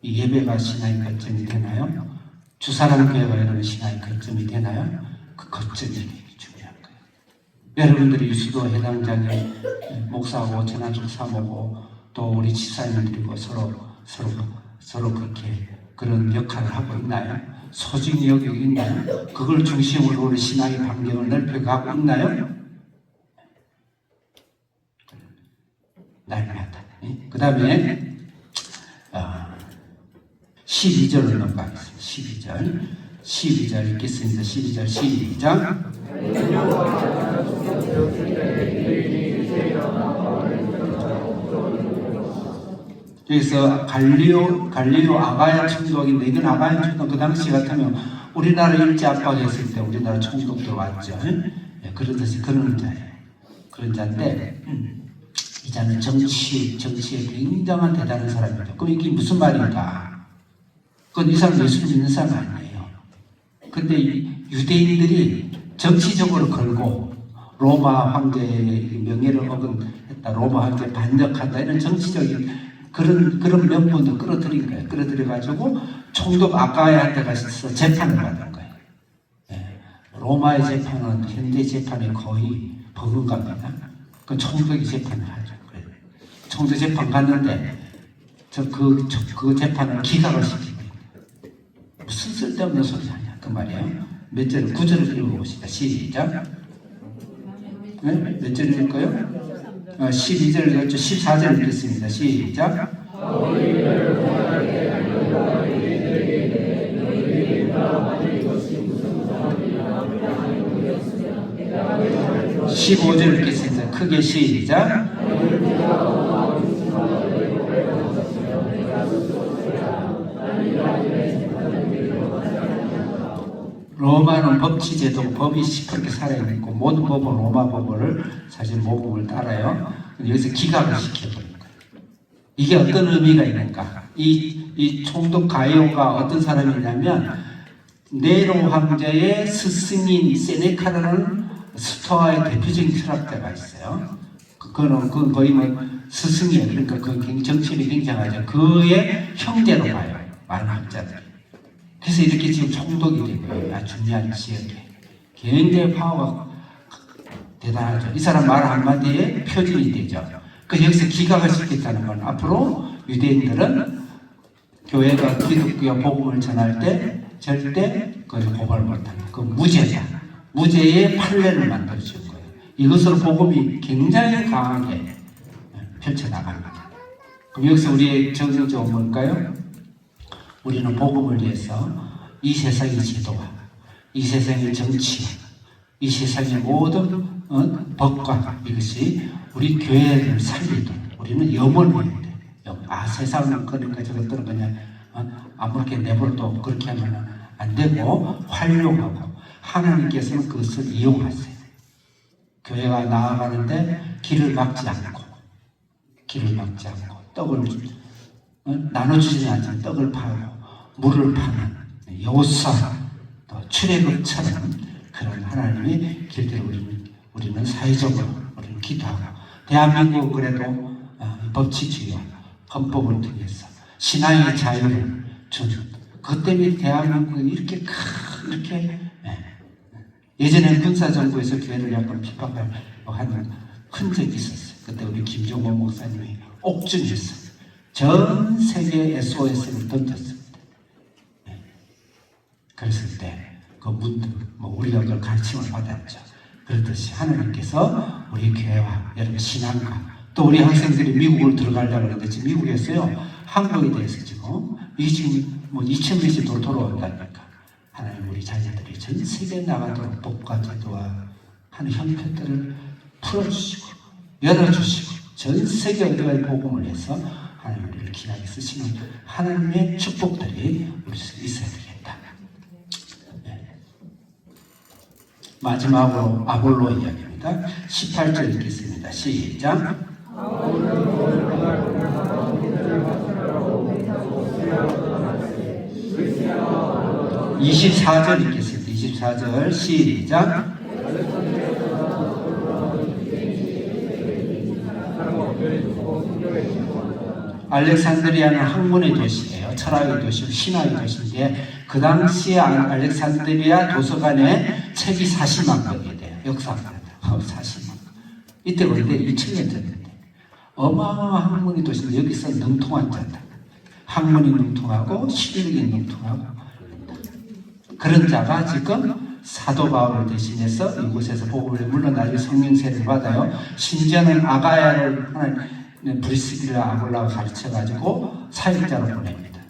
이 예배가 신앙의 거점이 되나요? 주사랑교회가 이런 신앙의 거점이 되나요? 그 거점이 여러분들이 유수도 해당장에 목사하고 전화죽 사모고 또 우리 집사님들이고 서로 그렇게 그런 역할을 하고 있나요? 소중히 여기고 있나요? 그걸 중심으로 우리 신앙의 반경을 넓혀가고 있나요? 날마다. 그 다음에 12절로 넘어가겠습니다. 12절 읽겠습니다. 12절 시작. 여기서 갈리오 아가야 총독인데, 이건 아가야 총독 그 당시 같으면 우리나라 일제 압박했을 때 우리나라 총독도 왔죠. 그러듯이 그런 자예요. 그런 자인데 이 자는 정치에 굉장한 대단한 사람입니다. 그럼 이게 무슨 말인가? 그건 이 사람 예수 믿는 사람 아니에요. 근데 유대인들이 정치적으로 걸고 로마 황제의 명예를 어긋했다, 로마 황제 반역한다, 이런 정치적인 그런 명분을 끌어들인 거예요. 끌어들여가지고 총독 아가야한테 가서 재판을 받은 거예요. 로마의 재판은 현대 재판에 거의 버금갑니다. 그 총독이 재판을 하죠. 총독 재판 갔는데 그 재판을 기각을 시키고 무슨 쓸데없는 소리 하냐 그 말이에요. 몇 절, 9절을 읽어봅시다. 시작. 몇 절 읽을까요? 12절 읽었죠. 14절 읽겠습니다. 시작. 15절 읽겠습니다. 크게 시작. 로마는 법치제도, 법이 시퍼렇게 살아있고 모든 법은 로마 법을 사실 모범을 따라요. 여기서 기각을 시켜버린 거예요. 이게 어떤 의미가 있는가? 이 총독 가이오가 어떤 사람이냐면 네로 황제의 스승인 세네카라는 스토아의 대표적인 철학자가 있어요. 그건 거의 뭐 스승이에요. 그러니까 그 정치력이 굉장하죠. 그의 형제로 봐요. 많은 학자들이. 그래서 이렇게 지금 총독이 되고요. 중요한 지역에. 굉장히 파워가 대단하죠. 이 사람 말 한마디에 표준이 되죠. 그 여기서 기각을 시켰다는 건 앞으로 유대인들은 교회가 기독교와 복음을 전할 때 절대 그걸 고발 못한다. 그 무죄다. 무죄의 판례를 만들어준 거예요. 이것으로 복음이 굉장히 강하게 펼쳐나갑니다. 그럼 여기서 우리의 정서적으로 뭘까요? 우리는 복음을 위해서 이 세상의 제도와 이 세상의 정치와 이 세상의 모든 법과 이것이 우리 교회를 살리도록 우리는 염원을 해야 돼. 세상은 그러니까 저것들은 그냥 아무렇게 내버려도 그렇게 하면 안 되고 활용하고 하나님께서는 그것을 이용하세요. 교회가 나아가는데 길을 막지 않고 떡을 나눠주지 않지만 떡을 팔고 물을 파는 요사 또 출애굽처럼 그런 하나님의 길대로 우리는 사회적으로 우리는 기도하고 대한민국 그래도 법치주의와 헌법을 통해서 신앙의 자유를 주는 그것 때문에 대한민국이 이렇게 예전에 군사정부에서 교회를 약간 핍박하는 흔적이 있었어요. 그때 우리 김종원 목사님이 옥중에서 전 세계에 SOS를 던졌습니다. 그랬을 때 그 문득 우리가 그걸 가르침을 받았죠. 그렇듯이 하나님께서 우리 교회와 여러분 신앙과 또 우리 학생들이 미국을 들어가려고 하는데 지금 미국에서요 한국에 대해서 지금 2,000명씩 돌아온다니까. 하나님 우리 자녀들이 전 세계에 나가도록 법과 제도와 하는 형편들을 풀어주시고 열어주시고 전 세계 어디에 복음을 해서 하나님 우리를 귀하게 쓰시는 하나님의 축복들이 우리 속에 있어야 되겠다. 마지막으로 아볼로 이야기입니다. 18절 읽겠습니다. 시작. 24절 읽겠습니다. 24절 시작. 알렉산드리아는 학문의 도시예요. 철학의 도시고 신화의 도시인데 그 당시에 알렉산드리아 도서관에 책이 40만 권이 돼요. 역사가 40만. 이때 그런데 2000년 전인데 어마어마한 학문이 도시인데 여기서 능통한 자다. 학문이 능통하고 실력이 능통하고 그런 자가 지금 사도 바울을 대신해서 이곳에서 복음을 물론 나중에 성령 세례를 받아요. 심지어는 아가야를 하나님 브리스길라 아볼라가 가르쳐가지고 사역자로 보냅니다.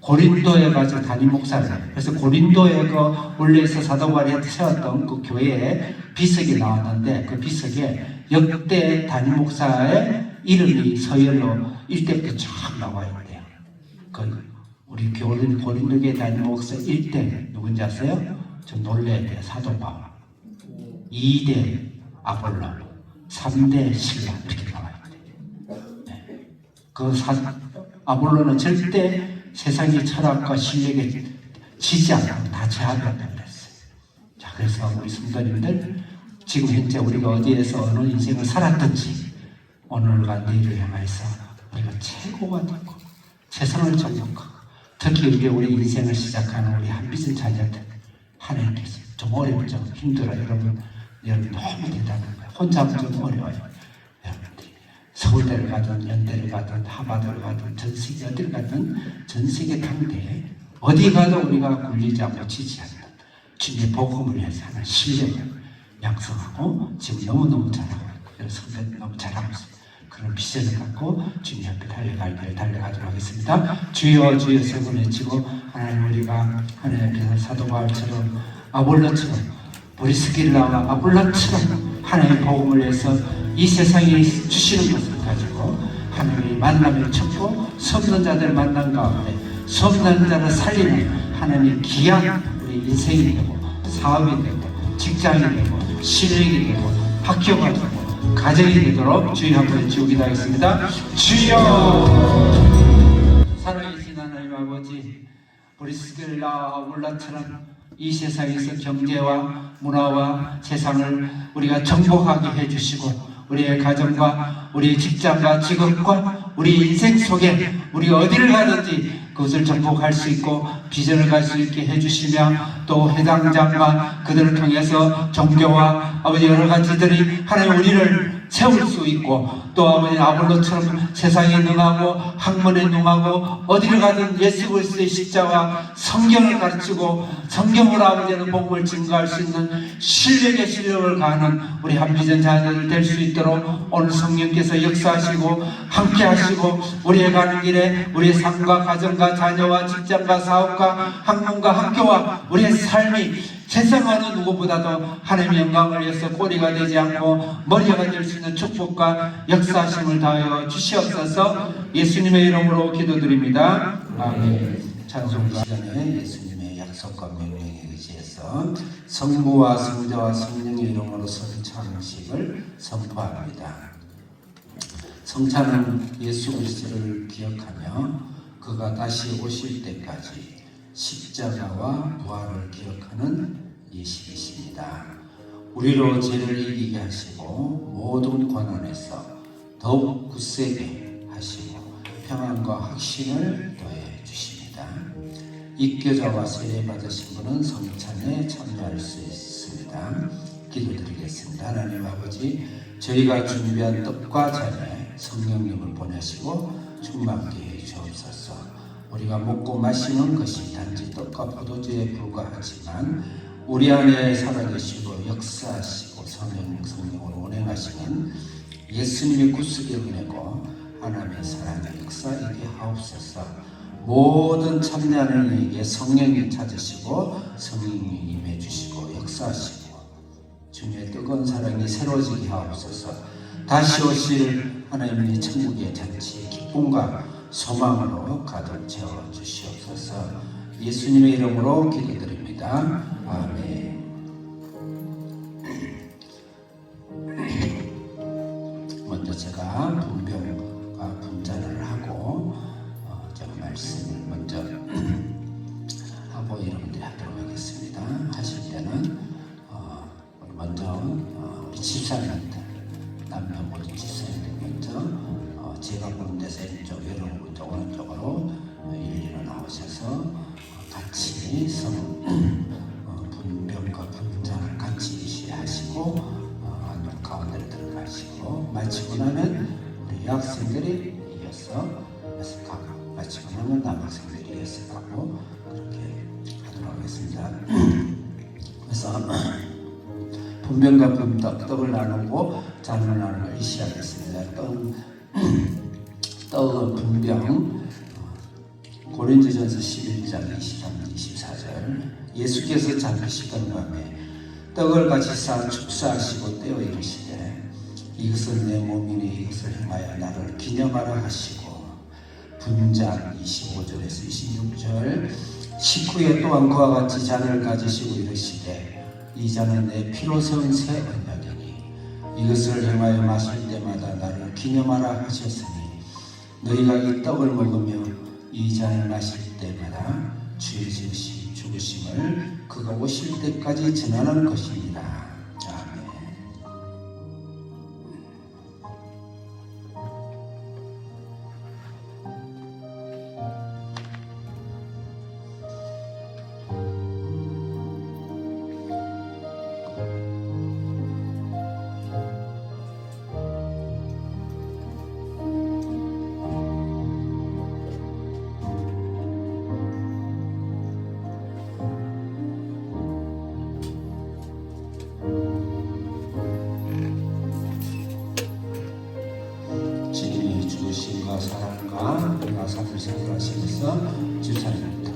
고린도에 가서 담임 목사를 해요. 그래서 고린도에 그 원래에서 사도 바울이 세웠던 그 교회에 비석이 나왔는데 그 비석에 역대 담임 목사의 이름이 서열로 1대부터 쫙 나와 있대요. 그 우리 고린도교회 담임 목사 1대 누군지 아세요? 좀 놀래야 돼요. 사도 바울. 2대 아볼로, 3대 신라 이렇게 나와 있대요. 네. 그 아볼로는 절대 세상의 철학과 실력에 지지 않고 다 제압했다고 그랬어요. 자, 그래서 우리 성도님들 지금 현재 우리가 어디에서 어느 인생을 살았든지 오늘과 내일을 향해서 우리가 최고가 되고 세상을 정복하고 특히 우리 인생을 시작하는 우리 한비전 자녀들 하나님께서 좀 어렵죠. 힘들어요. 여러분 너무 대단한 거예요. 혼자 하면 좀 어려워요. 여러분들이 서울대를 가든 연대를 가든 하버드를 가든 전 세계 어디를 가든 전 세계 당대에 어디 가도 우리가 굴리지 않고 지지 않는 주님의 복음을 위해서 하는 신뢰를 양성하고 지금 너무너무 잘하고 있고 그래서 성도님 너무 잘하고 있습니다. 그런 비전을 갖고 주님 앞에 달려가기를 달려가도록 하겠습니다. 주여 주여 세 번 외치고 하나님 우리가 하나님 앞에서 사도 바울처럼 아볼로처럼 브리스길라와 아볼로처럼 하나님의 복음을 위해서 이 세상에 주시는 것을 가지고 하나님의 만남을 찾고 수없는 자들을 만난 가운데 수없는 자를 살리는 하나님의 귀한 우리 인생이 되고 사업이 되고 직장이 되고 실력이 되고 학교가 되고 가정이 되도록 주여 한번 외치고 기도하겠습니다. 주여 살아계신 하나님 아버지 브리스길라 아볼로처럼 이 세상에서 경제와 문화와 세상을 우리가 정복하게 해주시고 우리의 가정과 우리의 직장과 직업과 우리 인생 속에 우리 어디를 가든지 그것을 정복할 수 있고 비전을 갈 수 있게 해주시며 또 해당장과 그들을 통해서 종교와 아버지 여러 가지들이 하나님 우리를 세울 수 있고 또 아버지 아볼로처럼 세상에 능하고 학문에 능하고 어디를 가든 예수 그리스도의 십자와 성경을 가르치고 성경으로 아버지는 복음을 증거할 수 있는 실력의 실력을 가하는 우리 한비전 자녀들 될 수 있도록 오늘 성령께서 역사하시고 함께 하시고 우리의 가는 길에 우리의 삶과 가정과 자녀와 직장과 사업과 학문과 학교와 우리의 삶이 세상 어느 누구보다도 하나님의 영광을 위해서 꼬리가 되지 않고 머리가 될 수 있는 축복과 역사하심을 다하여 주시옵소서. 예수님의 이름으로 기도드립니다. 아멘. 찬송가 전에 예수님의 약속과 명령에 의지해서 성부와 성자와 성령의 이름으로 성찬식을 선포합니다. 성찬은 예수 그리스도를 기억하며 그가 다시 오실 때까지 십자가와 부활을 기억하는 예식이십니다. 우리로 죄를 이기게 하시고 모든 고난에서 더욱 굳세게 하시고 평안과 확신을 더해 주십니다. 입교자와 세례 받으신 분은 성찬에 참여할 수 있습니다. 기도드리겠습니다. 하나님 아버지 저희가 준비한 떡과 잔에 성령님을 보내시고 충만케 해 주옵소서. 우리가 먹고 마시는 것이 단지 떡과 포도주에 불과하지만 우리 안에 살아계시고 역사하시고 성령으로 운행하시는 예수님의 구속에 은혜고 하나님의 사랑의 역사이게 하옵소서. 모든 참여하는 이에게 성령이 찾으시고 성령이 임해주시고 역사하시고 주님의 뜨거운 사랑이 새로워지게 하옵소서. 다시 오실 하나님의 천국의 잔치 기쁨과 소망으로 가득 채워 주시옵소서. 예수님의 이름으로 기도드립니다. 아멘. 먼저 제가 분병과 분잔을 하고 제가 말씀을 먼저 하고 여러분들이 하도록 하겠습니다. 하실 때는 먼저 우리 집사님들 남녀 모든 집사님들 먼저 제가 보는 데서 왼쪽 여러분 오른쪽으로 일리로 나오셔서 같이 분병과 분잔을 같이 이시하시고 못하면 남학생들이 예습하고 그렇게 하도록 하겠습니다. 그래서 분명과 떡을 나누고 잔을 나누기 시작했습니다. 떡은 분명. 고린도전서 11장 23, 24절. 예수께서 잡히시던 밤에 떡을 같이 쌓아 축사하시고 떼어 이르시되 이것은 내 몸이니 이것을 행하여 나를 기념하라 하시고, 분장 25절에서 26절. 식후에 또한 그와 같이 잔을 가지시고 이르시되 이 잔은 내 피로 세운 새 언약이니 이것을 행하여 마실 때마다 나를 기념하라 하셨으니 너희가 이 떡을 먹으며 이 잔을 마실 때마다 주의 죽으심을 그가 오실 때까지 전하는 것입니다. 아멘. 주님이 주신과 사랑과 내가 사실 생각하시면서 주사님부터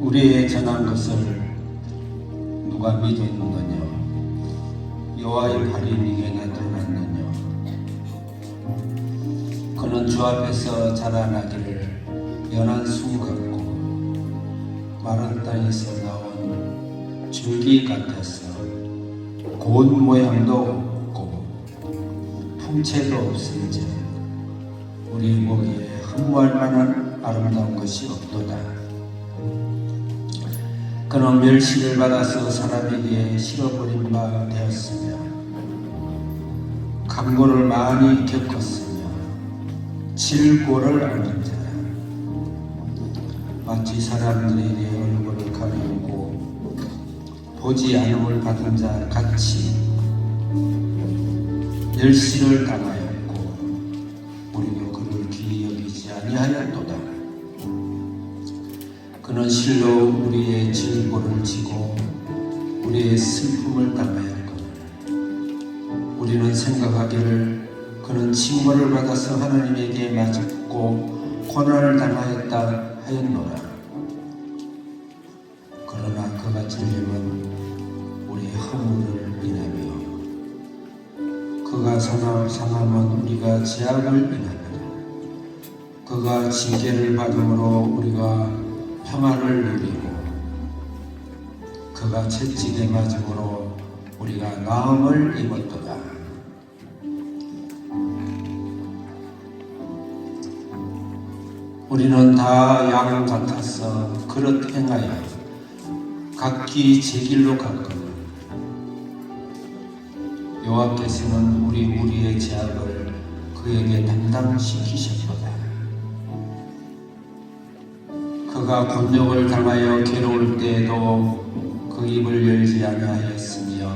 우리의 전한 것을 누가 믿었느냐? 여호와의 발이 네게 나타났느냐? 그는 주 앞에서 자라나기를 연한 순 같고 마른 땅에서 나온 줄기 같아서 고운 모양도 없고 풍채도 없은즉 우리 보기에 흠모할 만한 아름다운 것이 없도다. 그는 멸시를 받아서 사람에게 실어버린 바 되었으며 강고를 많이 겪었으며 질고를 앓는 자라. 마치 사람들에게 얼굴을 가리우고 보지 않음을 받은 자 같이 멸시를 당하였고 우리도 그를 귀히 여기지 아니하였도다. 그는 실로 우리의 질고를 지고 우리의 슬픔을 당하였거늘 우리는 생각하기를 그는 징벌을 받아서 하나님에게 맞고 고난을 당하였다 하였노라. 그러나 그가 찔림은 우리의 허물을 인하며 그가 상함은 우리가 죄악을 인하며 그가 징계를 받음으로 우리가 평안을 누리고 그가 채찍에 맞음으로 우리가 나음을 입었도다. 우리는 다 양 같아서 그릇 행하여 각기 제 길로 갔거늘 여호와께서는 우리 무리의 죄악을 그에게 담당시키셨도다. 그가 곤욕을 당하여 괴로울 때에도 그 입을 열지 아니하였으며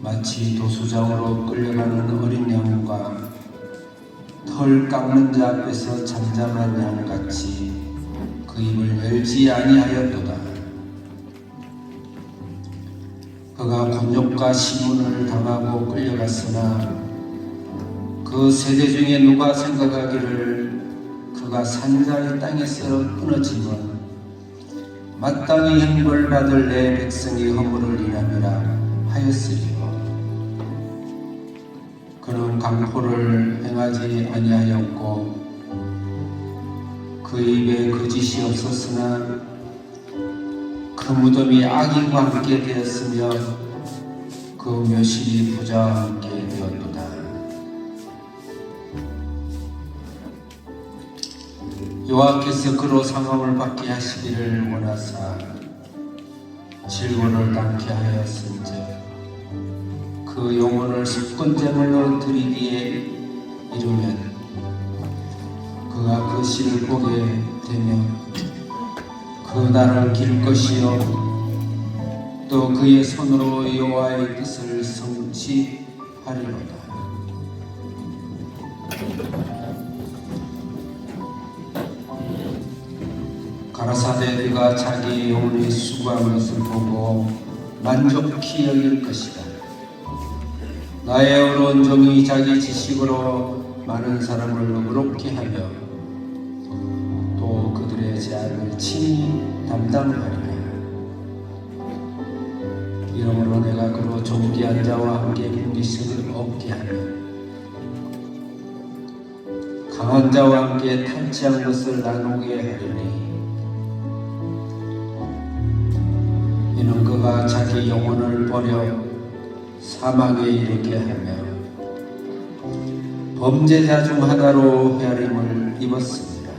마치 도수장으로 끌려가는 어린 양과 털 깎는 자 앞에서 잠잠한 양같이 그 입을 열지 아니하였도다. 그가 곤욕과 시문을 당하고 끌려갔으나 그 세대 중에 누가 생각하기를 그가 산자의 땅에서 끊어지면 마땅히 형벌받을 내 백성의 허물을 인하여라 하였으리요. 그는 강포를 행하지 아니하였고 그 입에 거짓이 없었으나 그 무덤이 악인과 함께 되었으며 그 묘실이 부자와 함께 되었도다. 여호와께서 그로 상함을 받게 하시기를 원하사 질고를 당케 하였은즉 그 그 영혼을 속건제물로 드리기에 이르면 그가 그 씨를 보게 되면 그 날을 길 것이요 또 그의 손으로 여호와의 뜻을 성취하리로다. 가라사대 그가 자기 영혼이 수고한 것을 보고 만족히 여길 것이다. 나의 어려운 종이 자기 지식으로 많은 사람을 의롭게 하며 또 그들의 죄악을 친히 담당하리라. 이러므로 내가 그로 존귀한 자와 함께 분깃을 얻게 하며 강한 자와 함께 탈취한 것을 나누게 하리니 이는 그가 자기 영혼을 버려 사망에 이르게 하며 범죄자 중 하나로 헤아림을 입었습니다.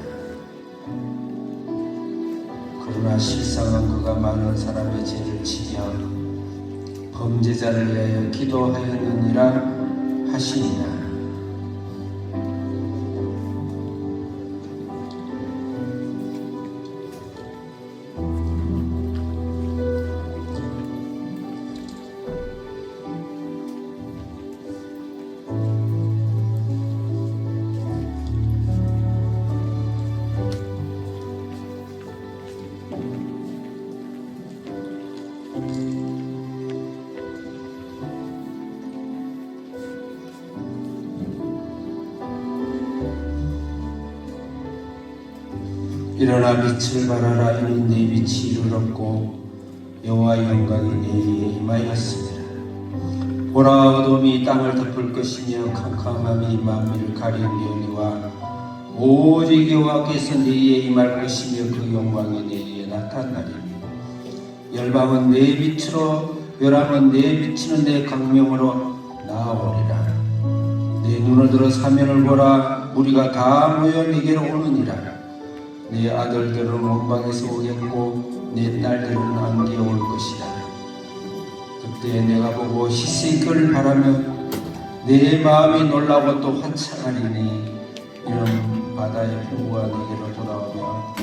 그러나 실상은 그가 많은 사람의 죄를 지며 범죄자를 위하여 기도하였느니라 하시니라. 일어나 빛을 발하라. 이는 내 빛이 이르렀고 여호와의 영광이 내 위에 임하였습니다. 보라, 어둠이 땅을 덮을 것이며 캄캄함이 만민을 가리우려니와 오직 여호와께서 내 위에 임할 것이며 그 영광이 내 위에 나타나리니 열방은 내 빛으로 멸함은 내 비치는 내 강명으로 나아오리라. 내 눈을 들어 사면을 보라. 우리가 다 모여 내게로 오느니라. 내 아들들은 원방에서 오겠고 내 딸들은 안개에 올 것이다. 그때 내가 보고 희생을 바라며 내 마음이 놀라고 또 환창하리니 이는 바다의 풍부가 내게로 돌아오며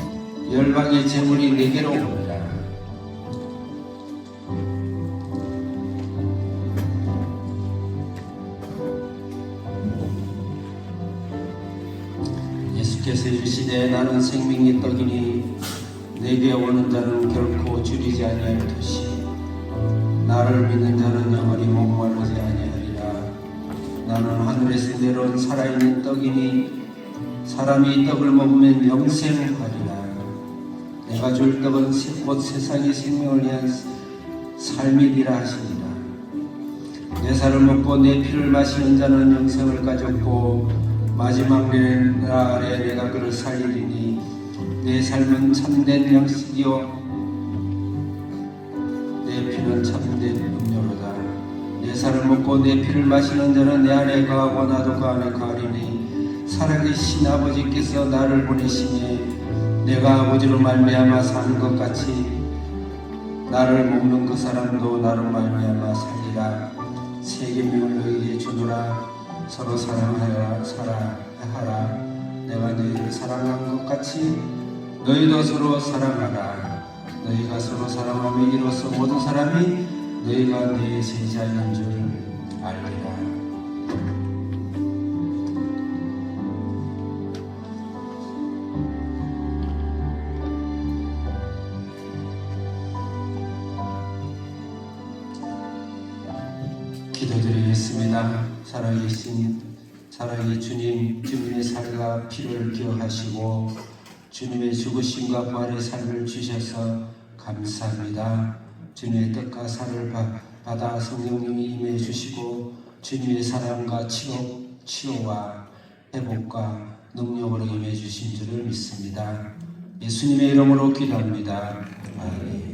열방의 재물이 내게로 오리라. 예수께서 이르시되 나는 생명의 떡이니 내게 오는 자는 결코 줄이지 아니할 것이 나를 믿는 자는 영원히 목마르지 아니하리라. 나는 하늘에서 내려온 살아있는 떡이니 사람이 떡을 먹으면 영생하리라. 내가 줄 떡은 곧 세상의 생명을 위한 삶이니라 하시니라. 내 살을 먹고 내 피를 마시는 자는 영생을 가졌고 마지막 날에 내가 그를 살리리니 내 삶은 참된 양식이요 내 피는 참된 음료로다. 내 살을 먹고 내 피를 마시는 자는 내 안에 거하고 나도 그 안에 거하리니 살아계신 아버지께서 나를 보내시니 내가 아버지로 말미암아 사는 것 같이 나를 먹는 그 사람도 나로 말미암아 살리라. 새 계명을 너희에게 주노라. 서로 사랑하여 사랑하라. 내가 너희를 사랑한 것 같이 너희도 서로 사랑하라. 너희가 서로 사랑하며 이로써 모든 사람이 너희가 내 제자인 줄 알리라. 기도드리겠습니다. 살아계신 주님, 주님의 살과 피를 기억하시고 주님의 죽으심과 부활의 삶을 주셔서 감사합니다. 주님의 뜻과 살을 받아 성령님이 임해 주시고 주님의 사랑과 치유와 회복과 능력으로 임해 주신 줄을 믿습니다. 예수님의 이름으로 기도합니다. 아멘.